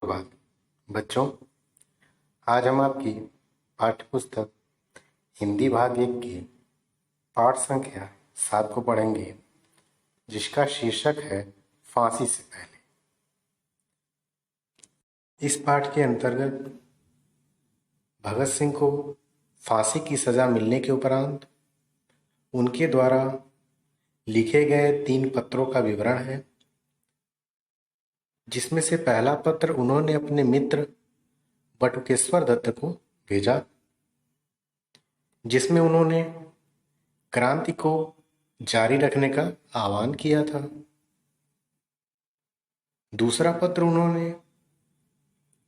सुप्रभात बच्चों, आज हम आपकी पाठ्यपुस्तक हिंदी भाग 1 की पाठ संख्या 7 को पढ़ेंगे, जिसका शीर्षक है फांसी से पहले। इस पाठ के अंतर्गत भगत सिंह को फांसी की सजा मिलने के उपरांत उनके द्वारा लिखे गए 3 पत्रों का विवरण है, जिसमें से पहला पत्र उन्होंने अपने मित्र बटुकेश्वर दत्त को भेजा, जिसमें उन्होंने क्रांति को जारी रखने का आह्वान किया था। दूसरा पत्र उन्होंने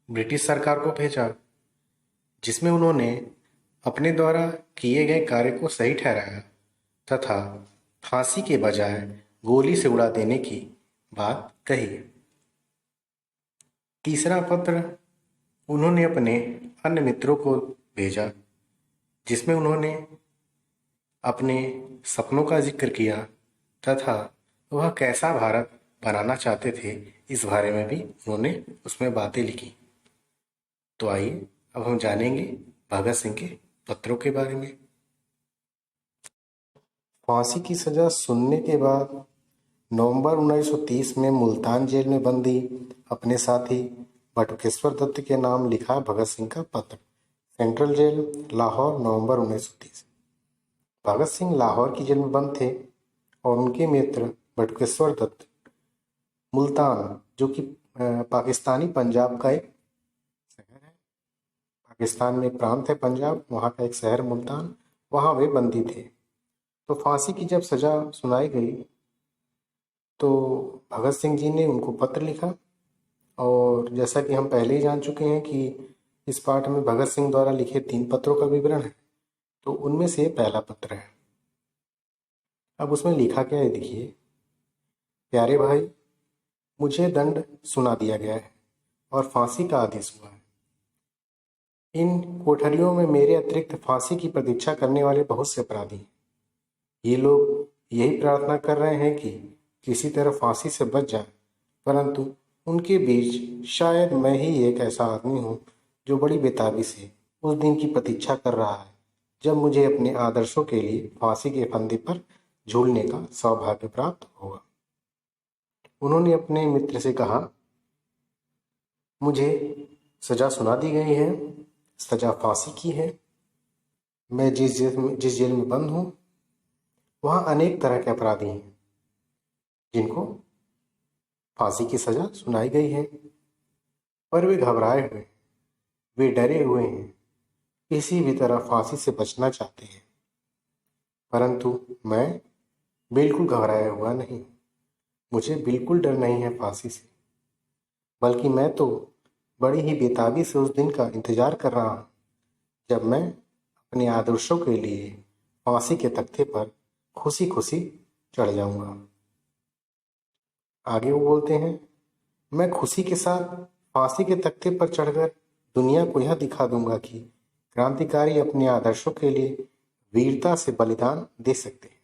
ब्रिटिश सरकार को भेजा, जिसमें उन्होंने अपने द्वारा किए गए कार्य को सही ठहराया तथा फांसी के बजाय गोली से उड़ा देने की बात कही। तीसरा पत्र उन्होंने अपने अन्य मित्रों को भेजा, जिसमें उन्होंने अपने सपनों का जिक्र किया तथा वह कैसा भारत बनाना चाहते थे, इस बारे में भी उन्होंने उसमें बातें लिखी। तो आइए अब हम जानेंगे भगत सिंह के पत्रों के बारे में। फांसी की सजा सुनने के बाद नवंबर 1930 में मुल्तान जेल में बंदी अपने साथी बटुकेश्वर दत्त के नाम लिखा भगत सिंह का पत्र। सेंट्रल जेल, लाहौर, नवंबर 1930। भगत सिंह लाहौर की जेल में बंद थे और उनके मित्र बटुकेश्वर दत्त मुल्तान, जो कि पाकिस्तानी पंजाब का एक शहर है, पाकिस्तान में प्रांत है पंजाब, वहाँ का एक शहर मुल्तान, वहाँ वे बंदी थे। तो फांसी की जब सजा सुनाई गई तो भगत सिंह जी ने उनको पत्र लिखा, और जैसा कि हम पहले ही जान चुके हैं कि इस पाठ में भगत सिंह द्वारा लिखे 3 पत्रों का विवरण है, तो उनमें से पहला पत्र है। अब उसमें लिखा क्या है, देखिए। प्यारे भाई, मुझे दंड सुना दिया गया है और फांसी का आदेश हुआ है। इन कोठरियों में मेरे अतिरिक्त फांसी की प्रतीक्षा करने वाले बहुत से अपराधी हैं। ये लोग यही प्रार्थना कर रहे हैं कि किसी तरह फांसी से बच जाए, परंतु उनके बीच शायद मैं ही एक ऐसा आदमी हूँ जो बड़ी बेताबी से उस दिन की प्रतीक्षा कर रहा है जब मुझे अपने आदर्शों के लिए फांसी के फंदे पर झूलने का सौभाग्य प्राप्त होगा। उन्होंने अपने मित्र से कहा, मुझे सजा सुना दी गई है, सजा फांसी की है। मैं जिस जेल में बंद हूँ, वहाँ अनेक तरह के अपराधी हैं जिनको फांसी की सजा सुनाई गई है, पर वे घबराए हुए हैं, वे डरे हुए हैं, किसी भी तरह फांसी से बचना चाहते हैं। परंतु मैं बिल्कुल घबराया हुआ नहीं, मुझे बिल्कुल डर नहीं है फांसी से, बल्कि मैं तो बड़ी ही बेताबी से उस दिन का इंतजार कर रहा हूँ जब मैं अपने आदर्शों के लिए फांसी के तख्ते पर खुशी खुशी चढ़ जाऊंगा। आगे वो बोलते हैं, मैं खुशी के साथ फांसी के तख्ते पर चढ़कर दुनिया को यह दिखा दूंगा कि क्रांतिकारी अपने आदर्शों के लिए वीरता से बलिदान दे सकते हैं।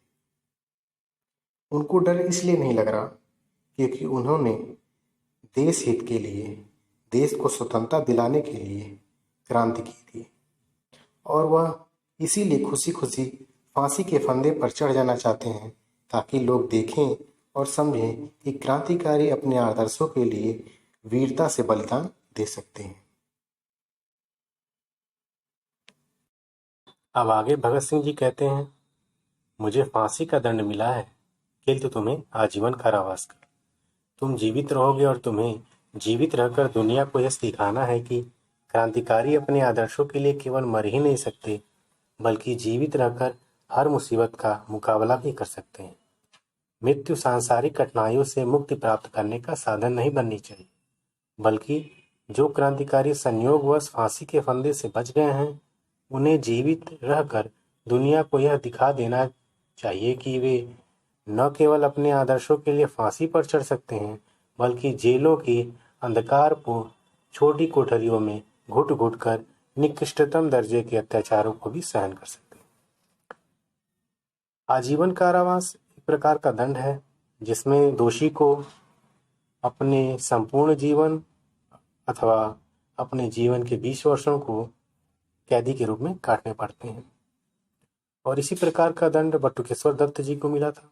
उनको डर इसलिए नहीं लग रहा क्योंकि उन्होंने देश हित के लिए, देश को स्वतंत्रता दिलाने के लिए क्रांति की थी, और वह इसीलिए खुशी खुशी फांसी के फंदे पर चढ़ जाना चाहते हैं ताकि लोग देखें और समझें कि क्रांतिकारी अपने आदर्शों के लिए वीरता से बलिदान दे सकते हैं। अब आगे भगत सिंह जी कहते हैं, मुझे फांसी का दंड मिला है, किंतु तुम्हें आजीवन कारावास का। तुम जीवित रहोगे और तुम्हें जीवित रहकर दुनिया को यह सिखाना है कि क्रांतिकारी अपने आदर्शों के लिए केवल मर ही नहीं सकते, बल्कि जीवित रहकर हर मुसीबत का मुकाबला भी कर सकते हैं। मृत्यु सांसारिक कठिनाइयों से मुक्ति प्राप्त करने का साधन नहीं बननी चाहिए, बल्कि जो क्रांतिकारी संयोगवश फांसी के फंदे से बच गए हैं, उन्हें जीवित रहकर दुनिया को यह दिखा देना चाहिए कि वे न केवल अपने आदर्शों के लिए फांसी पर चढ़ सकते हैं, बल्कि जेलों की अंधकारपूर्ण छोटी कोठरियों में घुट घुट कर निकृष्टतम दर्जे के अत्याचारों को भी सहन कर सकते हैं। आजीवन कारावास एक प्रकार का दंड है जिसमें दोषी को अपने संपूर्ण जीवन अथवा अपने जीवन के 20 वर्षों को कैदी के रूप में काटने पड़ते हैं। और इसी प्रकार का दंड बटुकेश्वर दत्त जी को मिला था।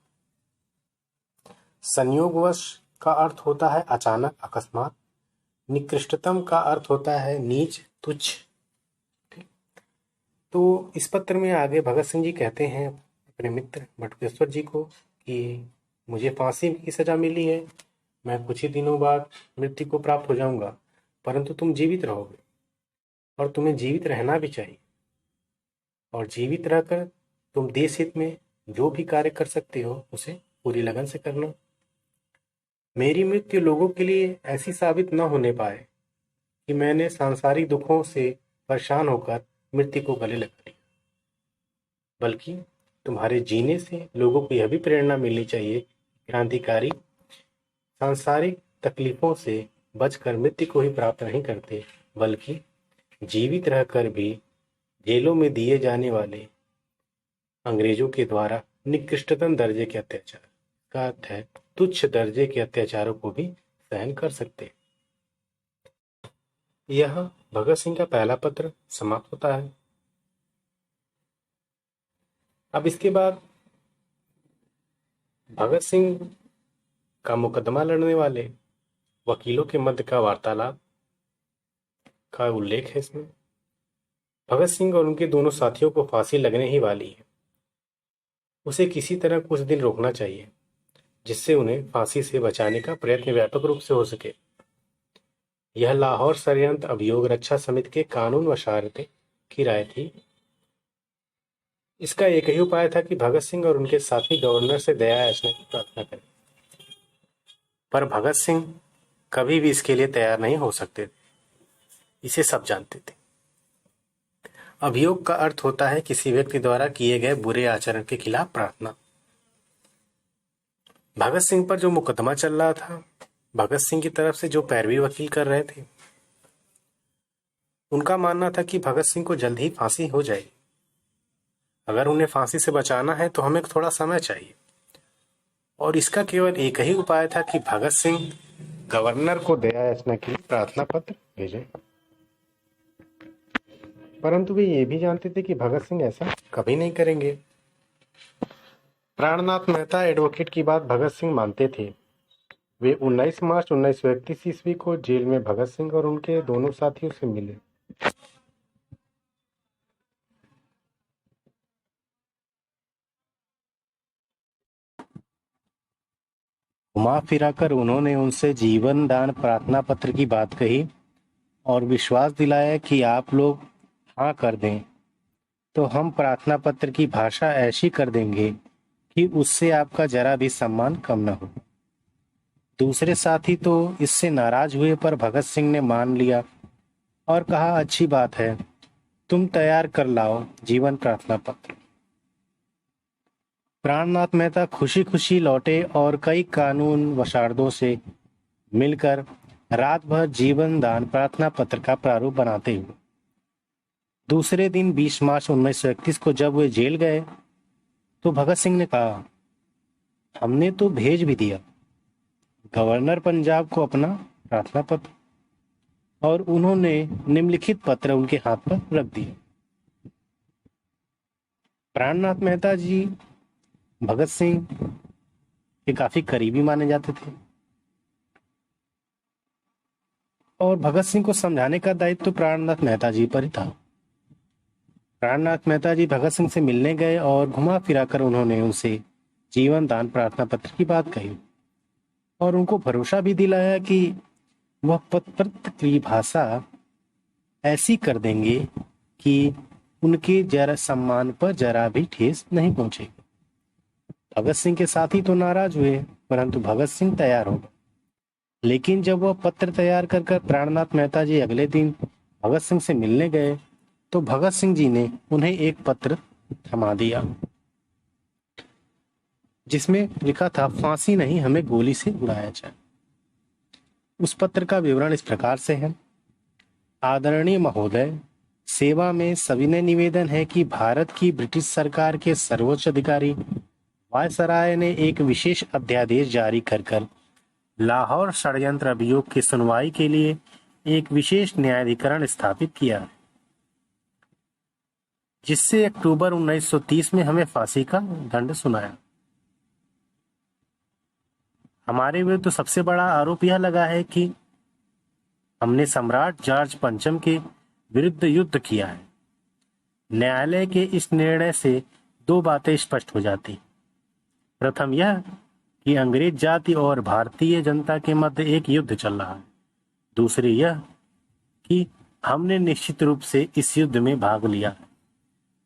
संयोगवश का अर्थ होता है अचानक, अकस्मात। निकृष्टतम का अर्थ होता है नीच, तुच्छ। तो इस पत्र में आगे भगत सिंह जी कहते हैं अपने मित्र बटुकेश्वर जी को कि मुझे फांसी की सजा मिली है, मैं कुछ ही दिनों बाद मृत्यु को प्राप्त हो जाऊंगा, परंतु तुम जीवित रहोगे और तुम्हें जीवित रहना भी चाहिए। और जीवित रहकर तुम देश हित में जो भी कार्य कर सकते हो उसे पूरी लगन से करना। मेरी मृत्यु लोगों के लिए ऐसी साबित न होने पाए कि मैंने सांसारिक दुखों से परेशान होकर मृत्यु को गले लगा लिया, बल्कि तुम्हारे जीने से लोगों को यह भी प्रेरणा मिलनी चाहिए कि क्रांतिकारी सांसारिक तकलीफों से बचकर मृत्यु को ही प्राप्त नहीं करते, बल्कि जीवित रहकर भी जेलों में दिए जाने वाले अंग्रेजों के द्वारा निकृष्टतम दर्जे के अत्याचार का अर्थ है तुच्छ दर्जे के अत्याचारों को भी सहन कर सकते। यह भगत सिंह का पहला पत्र समाप्त होता है। अब इसके बाद भगत सिंह का मुकदमा लड़ने वाले वकीलों के मध्य का वार्तालाप का उल्लेख है इसमें। भगत सिंह और उनके दोनों साथियों को फांसी लगने ही वाली है। उसे किसी तरह कुछ दिन रोकना चाहिए जिससे उन्हें फांसी से बचाने का प्रयत्न व्यापक रूप से हो सके। यह लाहौर षड्यंत्र अभियोग रक्षा समिति के कानून वशारते की राय थी। इसका एक ही उपाय था कि भगत सिंह और उनके साथी गवर्नर से दया याचना की प्रार्थना करें, पर भगत सिंह कभी भी इसके लिए तैयार नहीं हो सकते थे। इसे सब जानते थे। अभियोग का अर्थ होता है किसी व्यक्ति द्वारा किए गए बुरे आचरण के खिलाफ प्रार्थना। भगत सिंह पर जो मुकदमा चल रहा था, भगत सिंह की तरफ से जो पैरवी वकील कर रहे थे, उनका मानना था कि भगत सिंह को जल्द ही फांसी हो जाएगी। अगर उन्हें फांसी से बचाना है तो हमें थोड़ा समय चाहिए, और इसका केवल एक ही उपाय था कि भगत सिंह गवर्नर को दया याचना के लिए प्रार्थना पत्र भेजें। परंतु वे ये भी जानते थे कि भगत सिंह ऐसा कभी नहीं करेंगे। प्राणनाथ मेहता एडवोकेट की बात भगत सिंह मानते थे। वे 19 मार्च 1931 ईस्वी को जेल में भगत सिंह और उनके दोनों साथियों से मिले। घुमा फिराकर उन्होंने उनसे जीवन दान प्रार्थना पत्र की बात कही और विश्वास दिलाया कि आप लोग हाँ कर दें तो हम प्रार्थना पत्र की भाषा ऐसी कर देंगे कि उससे आपका जरा भी सम्मान कम न हो। दूसरे साथी तो इससे नाराज हुए, पर भगत सिंह ने मान लिया और कहा, अच्छी बात है, तुम तैयार कर लाओ जीवन प्रार्थना पत्र। प्राणनाथ मेहता खुशी खुशी लौटे और कई कानून वशारदों से मिलकर रात भर जीवन दान प्रार्थना पत्र का प्रारूप बनाते हुए दूसरे दिन 20 मार्च 1931 को जब वे जेल गए तो भगत सिंह ने कहा, हमने तो भेज भी दिया गवर्नर पंजाब को अपना प्रार्थना पत्र, और उन्होंने निम्नलिखित पत्र उनके हाथ पर रख दिया। प्राणनाथ मेहता जी भगत सिंह के काफी करीबी माने जाते थे और भगत सिंह को समझाने का दायित्व तो प्राणनाथ मेहता जी पर ही था। प्राणनाथ मेहता जी भगत सिंह से मिलने गए और घुमा फिराकर उन्होंने उनसे जीवन दान प्रार्थना पत्र की बात कही और उनको भरोसा भी दिलाया कि वह पत्र की भाषा ऐसी कर देंगे कि उनके जरा सम्मान पर जरा भी ठेस नहीं पहुंचेगी। भगत सिंह के साथी तो नाराज हुए, परंतु भगत सिंह तैयार हो गए। लेकिन जब वह पत्र तैयार कर प्राणनाथ मेहता जी अगले दिन भगत सिंह से मिलने गए तो भगत सिंह जी ने उन्हें एक पत्र थमा दिया जिसमें लिखा था, फांसी नहीं, हमें गोली से उड़ाया जाए। उस पत्र का विवरण इस प्रकार से है। आदरणीय महोदय, सेवा में सविनय निवेदन है कि भारत की ब्रिटिश सरकार के सर्वोच्च अधिकारी वायसराय ने एक विशेष अध्यादेश जारी कर लाहौर षड्यंत्र अभियोग की सुनवाई के लिए एक विशेष न्यायाधिकरण स्थापित किया, जिससे अक्टूबर 1930 में हमें फांसी का दंड सुनाया। हमारे विरुद्ध सबसे बड़ा आरोप यह लगा है कि हमने सम्राट जॉर्ज पंचम के विरुद्ध युद्ध किया है। न्यायालय के इस निर्णय से दो बातें स्पष्ट हो जाती। प्रथम यह कि अंग्रेज जाति और भारतीय जनता के मध्य एक युद्ध चल रहा है। दूसरी यह कि हमने निश्चित रूप से इस युद्ध में भाग लिया है।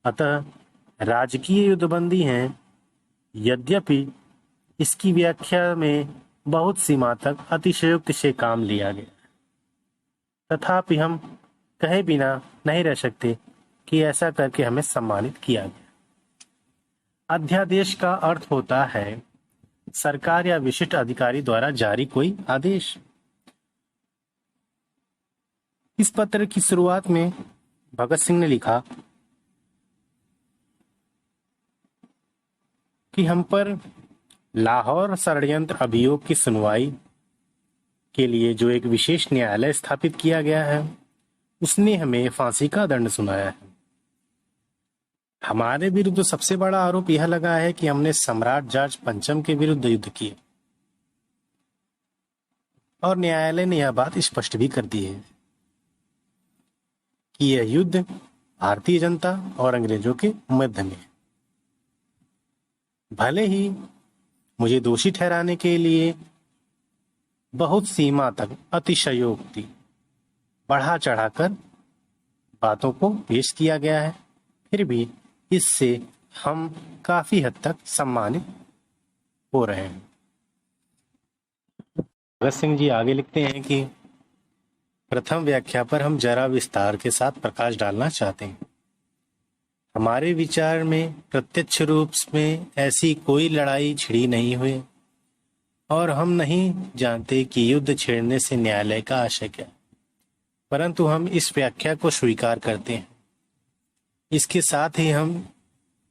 अतः राजकीय युद्धबंदी है, यद्यपि इसकी व्याख्या में बहुत सीमा तक अतिशयोक्ति से काम लिया गया, तथापि हम कहे बिना नहीं रह सकते कि ऐसा करके हमें सम्मानित किया गया। अध्यादेश का अर्थ होता है सरकार या विशिष्ट अधिकारी द्वारा जारी कोई आदेश। इस पत्र की शुरुआत में भगत सिंह ने लिखा कि हम पर लाहौर षड्यंत्र अभियोग की सुनवाई के लिए जो एक विशेष न्यायालय स्थापित किया गया है, उसने हमें फांसी का दंड सुनाया है। हमारे विरुद्ध सबसे बड़ा आरोप यह लगा है कि हमने सम्राट जॉर्ज पंचम के विरुद्ध युद्ध किए, और न्यायालय ने यह बात स्पष्ट भी कर दी है कि यह युद्ध भारतीय जनता और अंग्रेजों के मध्य में है। भले ही मुझे दोषी ठहराने के लिए बहुत सीमा तक अतिशयोक्ति बढ़ा चढ़ाकर बातों को पेश किया गया है, फिर भी इससे हम काफी हद तक सम्मानित हो रहे हैं। भगत सिंह जी आगे लिखते हैं कि प्रथम व्याख्या पर हम जरा विस्तार के साथ प्रकाश डालना चाहते हैं। हमारे विचार में प्रत्यक्ष रूप में ऐसी कोई लड़ाई छिड़ी नहीं हुई, और हम नहीं जानते कि युद्ध छेड़ने से न्यायालय का आशय क्या है, परंतु हम इस व्याख्या को स्वीकार करते हैं। इसके साथ ही हम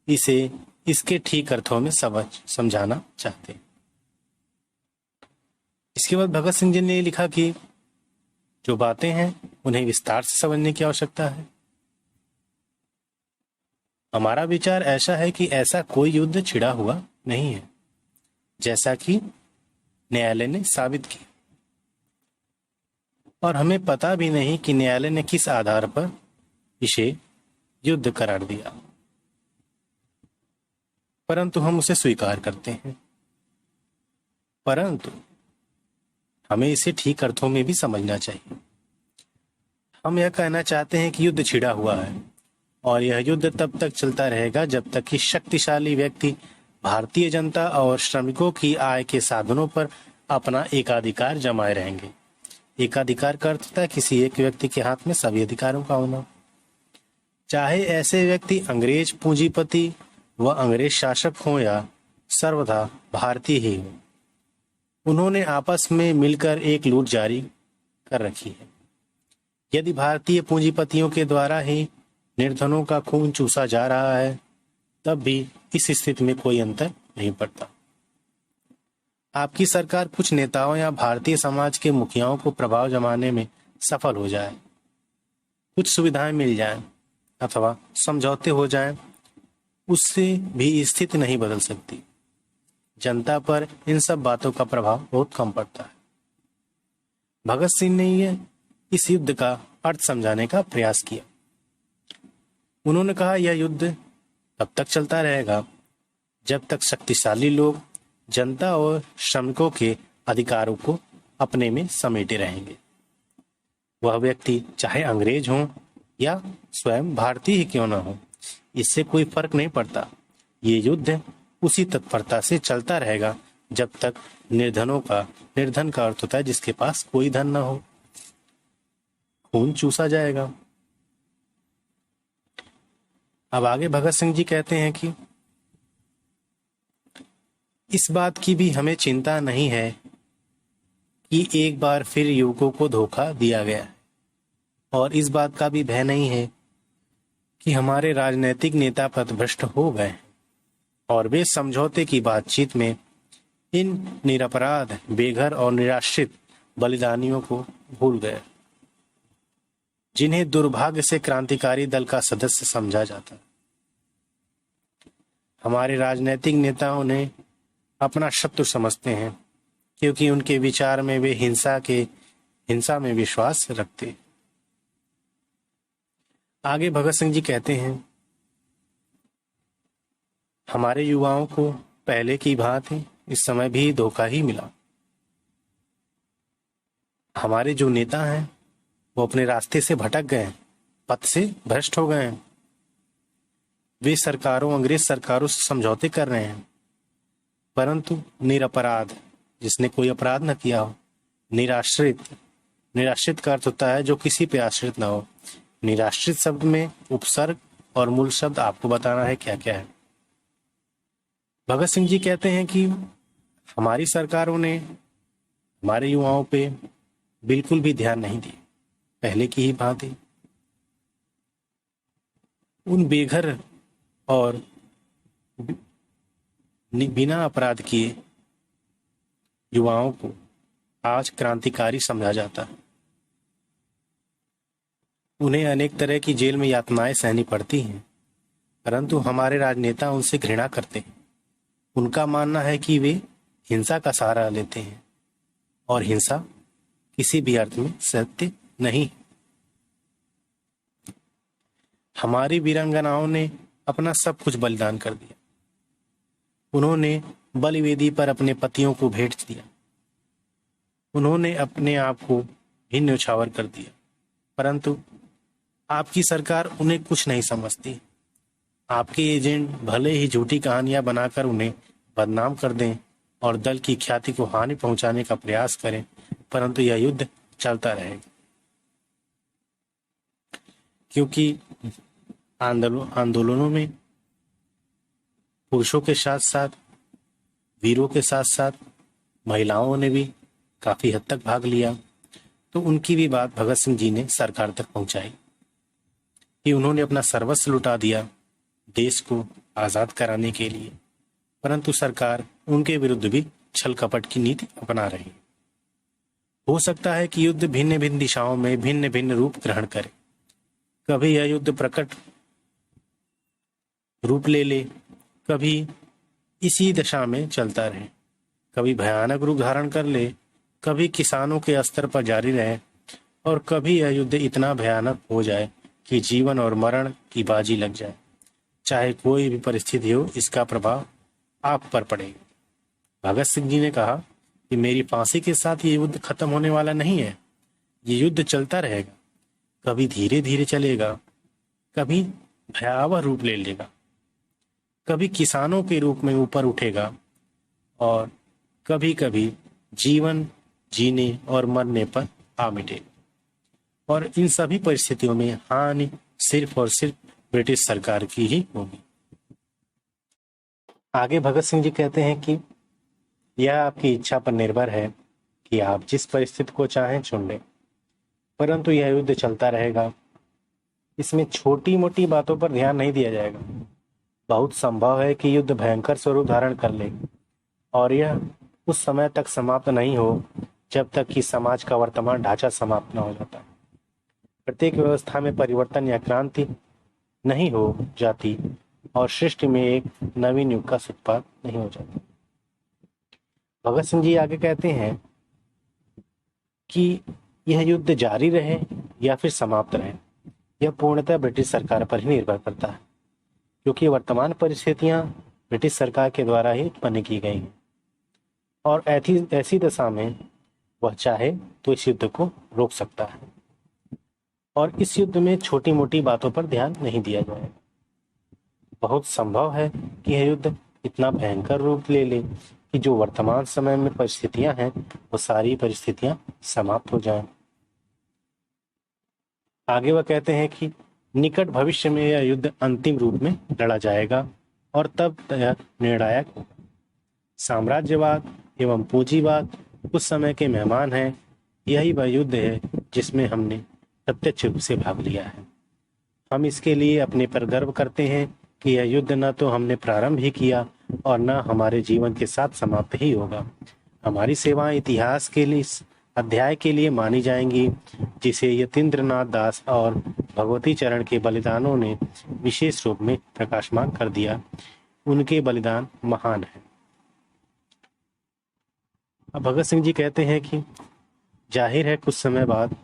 इसे इसके ठीक अर्थों में समझाना चाहते हैं। इसके बाद भगत सिंह जी ने लिखा कि जो बातें हैं उन्हें विस्तार से समझने की आवश्यकता है। हमारा विचार ऐसा है कि ऐसा कोई युद्ध छिड़ा हुआ नहीं है, जैसा कि न्यायालय ने साबित किया, और हमें पता भी नहीं कि न्यायालय ने किस आधार पर इसे युद्ध करार दिया, परंतु हम उसे स्वीकार करते हैं। परंतु हमें इसे ठीक अर्थों में भी समझना चाहिए। हम यह कहना चाहते हैं कि युद्ध छिड़ा हुआ है, और यह युद्ध तब तक चलता रहेगा जब तक कि शक्तिशाली व्यक्ति भारतीय जनता और श्रमिकों की आय के साधनों पर अपना एकाधिकार जमाए रहेंगे। एकाधिकार का अर्थ है किसी एक व्यक्ति के हाथ में सभी अधिकारों का होना, चाहे ऐसे व्यक्ति अंग्रेज पूंजीपति व अंग्रेज शासक हों या सर्वथा भारतीय ही हो। उन्होंने आपस में मिलकर एक लूट जारी कर रखी है। यदि भारतीय पूंजीपतियों के द्वारा ही निर्धनों का खून चूसा जा रहा है, तब भी इस स्थिति में कोई अंतर नहीं पड़ता। आपकी सरकार कुछ नेताओं या भारतीय समाज के मुखियाओं को प्रभाव जमाने में सफल हो जाए, कुछ सुविधाएं मिल जाएं अथवा समझौते हो जाएं, उससे भी स्थिति नहीं बदल सकती। जनता पर इन सब बातों का प्रभाव बहुत कम पड़ता है। भगत सिंह ने इस युद्ध का अर्थ समझाने का प्रयास किया। उन्होंने कहा यह युद्ध तब तक चलता रहेगा जब तक शक्तिशाली लोग जनता और श्रमिकों के अधिकारों को अपने में समेटे रहेंगे। वह व्यक्ति चाहे अंग्रेज हो या स्वयं भारतीय ही क्यों न हो, इससे कोई फर्क नहीं पड़ता। ये युद्ध उसी तत्परता से चलता रहेगा जब तक निर्धन का अर्थ होता है जिसके पास कोई धन न हो, खून चूसा जाएगा। अब आगे भगत सिंह जी कहते हैं कि इस बात की भी हमें चिंता नहीं है कि एक बार फिर युवकों को धोखा दिया गया है, और इस बात का भी भय नहीं है कि हमारे राजनीतिक नेता पथभ्रष्ट हो गए और वे समझौते की बातचीत में इन निरपराध बेघर और निराश्रित बलिदानियों को भूल गए। जिन्हें दुर्भाग्य से क्रांतिकारी दल का सदस्य समझा जाता। हमारे राजनीतिक नेताओं ने अपना शत्रु समझते हैं क्योंकि उनके विचार में वे हिंसा में विश्वास रखते। आगे भगत सिंह जी कहते हैं, हमारे युवाओं को पहले की भांति इस समय भी धोखा ही मिला। हमारे जो नेता हैं वो अपने रास्ते से भटक गए, पथ से भ्रष्ट हो गए हैं। वे अंग्रेज सरकारों से समझौते कर रहे हैं, परंतु निरपराध, जिसने कोई अपराध न किया हो, निराश्रित का अर्थ होता है जो किसी पे आश्रित ना हो। निराश्रित शब्द में उपसर्ग और मूल शब्द आपको बताना है क्या क्या है। भगत सिंह जी कहते हैं कि हमारी सरकारों ने हमारे युवाओं पे बिल्कुल भी ध्यान नहीं दिया। पहले की ही भांति उन बेघर और बिना अपराध किए युवाओं को आज क्रांतिकारी समझा जाता है। उन्हें अनेक तरह की जेल में यातनाएं सहनी पड़ती हैं, परंतु हमारे राजनेता उनसे घृणा करते हैं। उनका मानना है कि वे हिंसा का सहारा लेते हैं और हिंसा किसी भी अर्थ में सत्य नहीं। हमारी वीरांगनाओं ने अपना सब कुछ बलिदान कर दिया। उन्होंने बलिवेदी पर अपने पतियों को भेंट दिया। उन्होंने अपने आप को भी न्यौछावर कर दिया, परंतु आपकी सरकार उन्हें कुछ नहीं समझती। आपके एजेंट भले ही झूठी कहानियां बनाकर उन्हें बदनाम कर दें और दल की ख्याति को हानि पहुंचाने का प्रयास करें, परंतु यह युद्ध चलता रहेगा, क्योंकि आंदोलनों में पुरुषों के साथ साथ वीरों के साथ साथ महिलाओं ने भी काफी हद तक भाग लिया। तो उनकी भी बात भगत सिंह जी ने सरकार तक पहुंचाई कि उन्होंने अपना सर्वस्व लुटा दिया देश को आजाद कराने के लिए, परंतु सरकार उनके विरुद्ध भी छल कपट की नीति अपना रही। हो सकता है कि युद्ध भिन्न भिन्न दिशाओं में भिन्न भिन्न रूप ग्रहण करे। कभी यह युद्ध प्रकट रूप ले, कभी इसी दशा में चलता रहे, कभी भयानक रूप धारण कर ले, कभी किसानों के स्तर पर जारी रहे, और कभी यह युद्ध इतना भयानक हो जाए कि जीवन और मरण की बाजी लग जाए। चाहे कोई भी परिस्थिति हो, इसका प्रभाव आप पर पड़ेगा। भगत सिंह जी ने कहा कि मेरी फांसी के साथ ये युद्ध खत्म होने वाला नहीं है। ये युद्ध चलता रहेगा, कभी धीरे धीरे चलेगा, कभी भयावह रूप ले लेगा, कभी किसानों के रूप में ऊपर उठेगा, और कभी कभी जीवन जीने और मरने पर आ मिटेगा। और इन सभी परिस्थितियों में हानि सिर्फ और सिर्फ ब्रिटिश सरकार की ही होगी। आगे भगत सिंह जी कहते हैं कि यह आपकी इच्छा पर निर्भर है कि आप जिस परिस्थिति को चाहें चुन लें, परंतु यह युद्ध चलता रहेगा। इसमें छोटी मोटी बातों पर ध्यान नहीं दिया जाएगा। बहुत संभव है कि युद्ध भयंकर स्वरूप धारण कर ले, और यह उस समय तक समाप्त नहीं हो जब तक कि समाज का वर्तमान ढांचा समाप्त न हो जाता। प्रत्येक व्यवस्था में परिवर्तन या क्रांति नहीं हो जाती और सृष्टि में एक नवीन युग का सूत्रपात नहीं हो जाता। भगत सिंह जी आगे कहते हैं कि यह युद्ध जारी रहे या फिर समाप्त रहे, यह पूर्णतः ब्रिटिश सरकार पर ही निर्भर करता है, क्योंकि वर्तमान परिस्थितियां ब्रिटिश सरकार के द्वारा ही उत्पन्न की गई हैं, और ऐसी दशा में वह चाहे तो इस युद्ध को रोक सकता है, और इस युद्ध में छोटी मोटी बातों पर ध्यान नहीं दिया जाएगा। बहुत संभव है कि यह युद्ध इतना भयंकर रूप ले ले कि जो वर्तमान समय में परिस्थितियां हैं वो सारी परिस्थितियां समाप्त हो जाएं। आगे वह कहते हैं कि निकट भविष्य में यह युद्ध अंतिम रूप में लड़ा जाएगा और तब यह निर्णायक होगा। साम्राज्यवाद एवं पूंजीवाद उस समय के मेहमान हैं। यही वह युद्ध है जिसमें हमने प्रत्यक्ष रूप से भाग लिया है। हम इसके लिए अपने पर गर्व करते हैं कि यह युद्ध न तो हमने प्रारंभ ही किया और न हमारे जीवन के साथ समाप्त ही होगा। हमारी सेवाएं इतिहास के लिए अध्याय के लिए मानी जाएंगी, जिसे यतीन्द्रनाथ दास और भगवती चरण के बलिदानों ने विशेष रूप में प्रकाशमान कर दिया। उनके बलिदान महान है। अब भगत सिंह जी कहते हैं कि जाहिर है कुछ समय बाद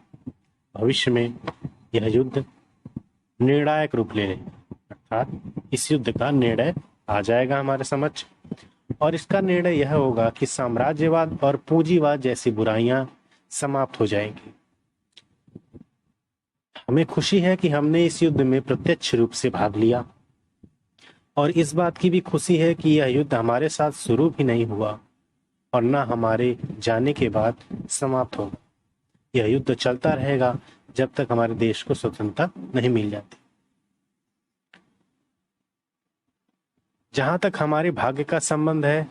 भविष्य में यह युद्ध निर्णायक रूप ले ले, अर्थात इस युद्ध का निर्णय आ जाएगा हमारे समक्ष, और इसका निर्णय यह होगा कि साम्राज्यवाद और पूंजीवाद जैसी बुराइयां समाप्त हो जाएंगी। हमें खुशी है कि हमने इस युद्ध में प्रत्यक्ष रूप से भाग लिया, और इस बात की भी खुशी है कि यह युद्ध हमारे साथ शुरू भी नहीं हुआ और न हमारे जाने के बाद समाप्त होगा। यह युद्ध चलता रहेगा जब तक हमारे देश को स्वतंत्रता नहीं मिल जाती। जहां तक हमारे भाग्य का संबंध है,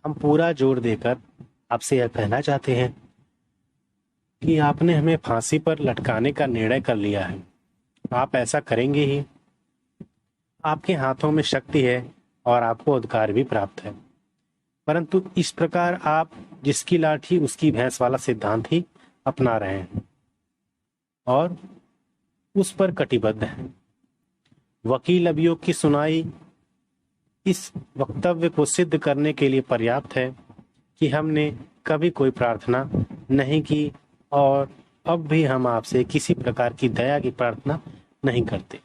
हम पूरा जोर देकर आपसे यह कहना चाहते हैं कि आपने हमें फांसी पर लटकाने का निर्णय कर लिया है। आप ऐसा करेंगे ही। आपके हाथों में शक्ति है और आपको अधिकार भी प्राप्त है, परंतु इस प्रकार आप जिसकी लाठी उसकी भैंस वाला सिद्धांत ही अपना रहे हैं और उस पर कटिबद्ध हैं। वकील अभियोग की सुनाई इस वक्तव्य को सिद्ध करने के लिए पर्याप्त है कि हमने कभी कोई प्रार्थना नहीं की और अब भी हम आपसे किसी प्रकार की दया की प्रार्थना नहीं करते।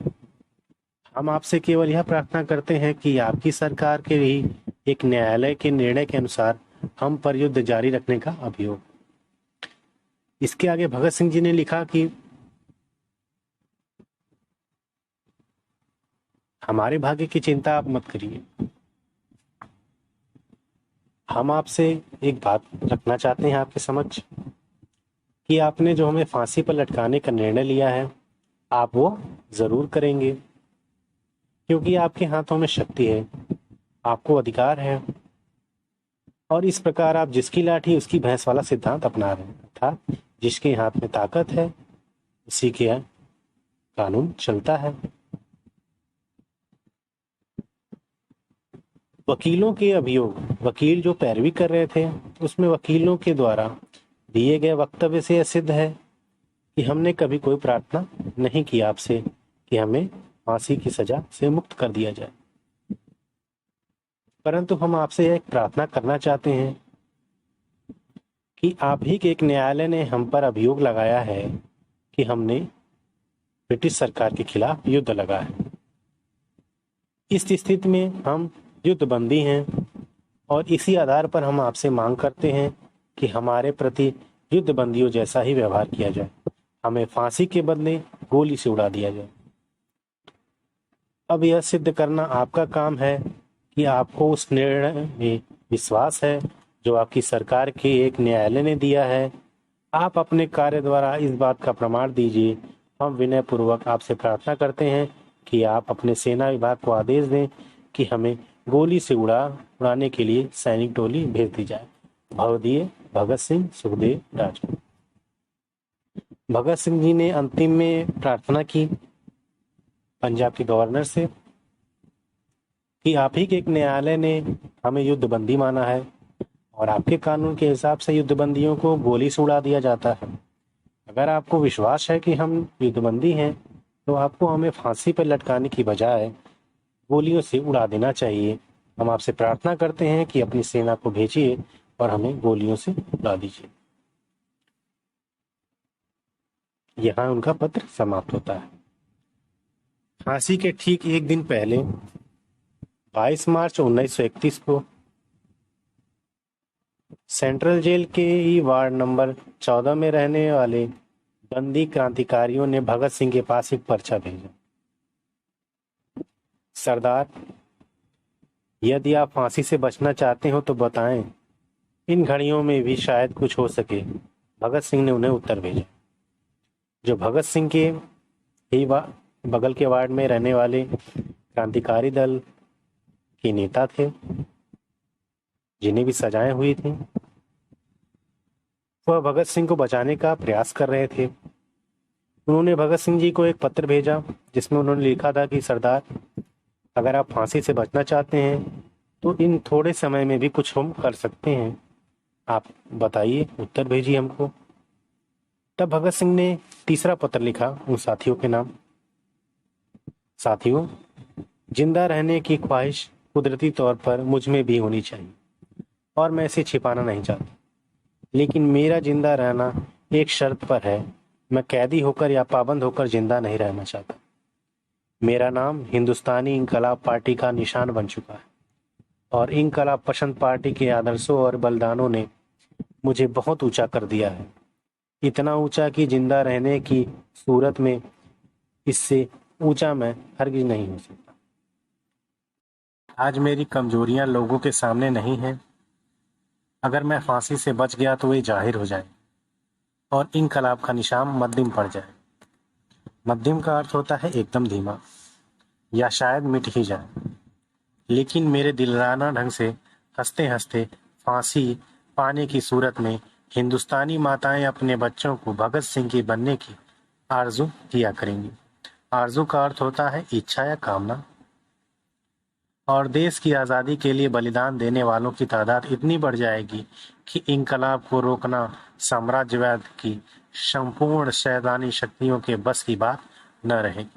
हम आपसे केवल यह प्रार्थना करते हैं कि आपकी सरकार के ही एक न्यायालय के निर्णय के अनुसार हम पर युद्ध जारी रखने का अभियोग। इसके आगे भगत सिंह जी ने लिखा कि हमारे भाग्य की चिंता आप मत करिए। हम आपसे एक बात रखना चाहते हैं आपके समक्ष कि आपने जो हमें फांसी पर लटकाने का निर्णय लिया है, आप वो जरूर करेंगे, क्योंकि आपके हाथों में शक्ति है, आपको अधिकार है, और इस प्रकार आप जिसकी लाठी उसकी भैंस वाला सिद्धांत अपना रहे हैं, अर्थात जिसके हाथ में ताकत है उसी के कानून चलता है। वकीलों के अभियोग, वकील जो पैरवी कर रहे थे, उसमें वकीलों के द्वारा दिए गए वक्तव्य से यह सिद्ध है कि हमने कभी कोई प्रार्थना नहीं की आपसे कि हमें फांसी की सजा से मुक्त कर दिया जाए, परंतु हम आपसे एक प्रार्थना करना चाहते हैं कि आप ही के एक न्यायालय ने हम पर अभियोग लगाया है कि हमने ब्रिटिश सरकार के खिलाफ युद्ध लगा है। इस स्थिति में हम युद्धबंदी हैं और इसी आधार पर हम आपसे मांग करते हैं कि हमारे प्रति युद्धबंदियों जैसा ही व्यवहार किया जाए, हमें फांसी के बदले गोली से उड़ा दिया जाए। अब यह सिद्ध करना आपका काम है कि आपको उस निर्णय में विश्वास है जो आपकी सरकार के एक न्यायालय ने दिया है। आप अपने कार्य द्वारा इस बात का प्रमाण दीजिए। हम विनय पूर्वक आपसे प्रार्थना करते हैं कि आप अपने सेना विभाग को आदेश दें कि हमें गोली से उड़ाने के लिए सैनिक टोली भेज दी जाए। भवदीय भगत सिंह सुखदेव राजगुरु। भगत सिंह जी ने अंतिम में प्रार्थना की पंजाब के गवर्नर से कि आप ही के एक न्यायालय ने हमें युद्धबंदी माना है और आपके कानून के हिसाब से युद्धबंदियों को गोली से उड़ा दिया जाता है। अगर आपको विश्वास है कि हम युद्धबंदी हैं तो आपको हमें फांसी पर लटकाने की बजाय गोलियों से उड़ा देना चाहिए। हम आपसे प्रार्थना करते हैं कि अपनी सेना को भेजिए और हमें गोलियों से उड़ा दीजिए। यहाँ उनका पत्र समाप्त होता है। फांसी के ठीक एक दिन पहले 22 मार्च 1931 को सेंट्रल जेल के ही वार्ड नंबर 14 में रहने वाले बंदी क्रांतिकारियों ने भगत सिंह के पास एक पर्चा भेजा। सरदार, यदि आप फांसी से बचना चाहते हो तो बताएं, इन घड़ियों में भी शायद कुछ हो सके। भगत सिंह ने उन्हें उत्तर भेजा। जो भगत सिंह के ही बगल के वार्ड में रहने वाले क्रांतिकारी दल के नेता थे, जिन्हें भी सजाएं हुई थी, वह भगत सिंह को बचाने का प्रयास कर रहे थे। उन्होंने भगत सिंह जी को एक पत्र भेजा जिसमें उन्होंने लिखा था कि सरदार, अगर आप फांसी से बचना चाहते हैं तो इन थोड़े समय में भी कुछ हम कर सकते हैं। आप बताइए, उत्तर भेजिए हमको। तब भगत सिंह ने तीसरा पत्र लिखा उन साथियों के नाम। साथियों, जिंदा रहने की ख्वाहिश कुदरती तौर पर मुझ में भी होनी चाहिए और मैं इसे छिपाना नहीं चाहता, लेकिन मेरा जिंदा रहना एक शर्त पर है। मैं कैदी होकर या पाबंद होकर जिंदा नहीं रहना चाहता। मेरा नाम हिंदुस्तानी इंकलाब पार्टी का निशान बन चुका है और इंकलाब पसंद पार्टी के आदर्शों और बलिदानों ने मुझे बहुत ऊंचा कर दिया है, इतना ऊंचा कि जिंदा रहने की सूरत में इससे ऊंचा मैं हरगिज नहीं हो सकता। आज मेरी कमजोरियां लोगों के सामने नहीं हैं। अगर मैं फांसी से बच गया तो वे जाहिर हो जाए और इंकलाब का निशान मध्यम पड़ जाए। मध्यम का अर्थ होता है एकदम धीमा या शायद मिट ही जाए। लेकिन मेरे दिलराना ढंग से हंसते हंसते फांसी पाने की सूरत में हिंदुस्तानी माताएं अपने बच्चों को भगत सिंह की बनने की आरजू किया करेंगी। आरजू का अर्थ होता है इच्छा या कामना। और देश की आज़ादी के लिए बलिदान देने वालों की तादाद इतनी बढ़ जाएगी कि इंकलाब को रोकना साम्राज्यवाद की संपूर्ण शैतानी शक्तियों के बस की बात न रहेगी।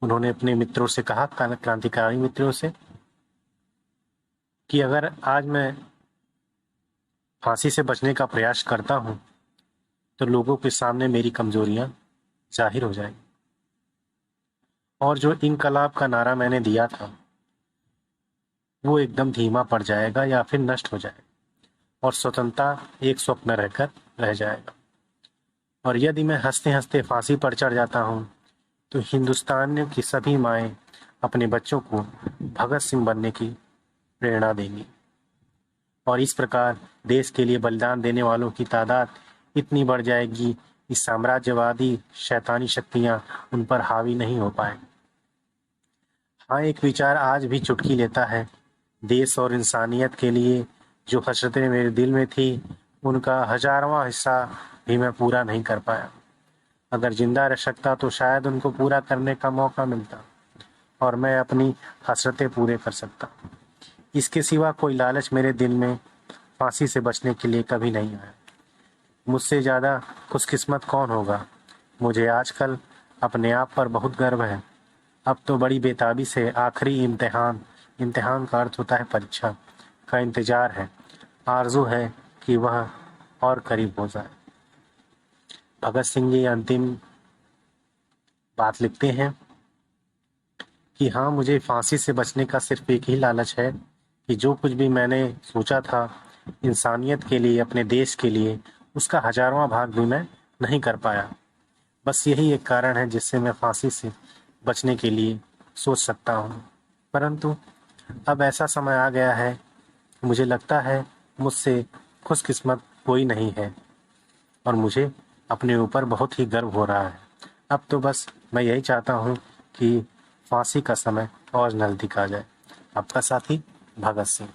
उन्होंने अपने मित्रों से कहा, क्रांतिकारी मित्रों से, कि अगर आज मैं फांसी से बचने का प्रयास करता हूं तो लोगों के सामने मेरी कमजोरियां जाहिर हो जाएंगी और जो इंकलाब का नारा मैंने दिया था वो एकदम धीमा पड़ जाएगा या फिर नष्ट हो जाएगा और स्वतंत्रता एक स्वप्न रहकर रह जाएगा। और यदि मैं हंसते हंसते फांसी पर चढ़ जाता हूं तो हिंदुस्तान की सभी माएं अपने बच्चों को भगत सिंह बनने की प्रेरणा देंगी और इस प्रकार देश के लिए बलिदान देने वालों की तादाद इतनी बढ़ जाएगी कि साम्राज्यवादी शैतानी शक्तियां उन पर हावी नहीं हो पाए। हाँ, एक विचार आज भी चुटकी लेता है। देश और इंसानियत के लिए जो हसरतें मेरे दिल में थी उनका 1000वां हिस्सा भी मैं पूरा नहीं कर पाया। अगर जिंदा रह सकता तो शायद उनको पूरा करने का मौका मिलता और मैं अपनी हसरतें पूरे कर सकता। इसके सिवा कोई लालच मेरे दिल में फांसी से बचने के लिए कभी नहीं आया। मुझसे ज़्यादा खुशकिस्मत कौन होगा। मुझे आजकल अपने आप पर बहुत गर्व है। अब तो बड़ी बेताबी से आखिरी इम्तिहान का अर्थ होता है परीक्षा का इंतजार है। आरजू है कि वह और करीब हो जाए। भगत सिंह जी अंतिम बात लिखते हैं कि हाँ, मुझे फांसी से बचने का सिर्फ एक ही लालच है कि जो कुछ भी मैंने सोचा था इंसानियत के लिए, अपने देश के लिए, उसका 1000वां भाग भी मैं नहीं कर पाया। बस यही एक कारण है जिससे मैं फांसी से बचने के लिए सोच सकता हूँ। परंतु अब ऐसा समय आ गया है, मुझे लगता है मुझसे खुशकिस्मत कोई नहीं है और मुझे अपने ऊपर बहुत ही गर्व हो रहा है। अब तो बस मैं यही चाहता हूँ कि फांसी का समय और नज़दीक आ जाए। आपका साथी भगत सिंह।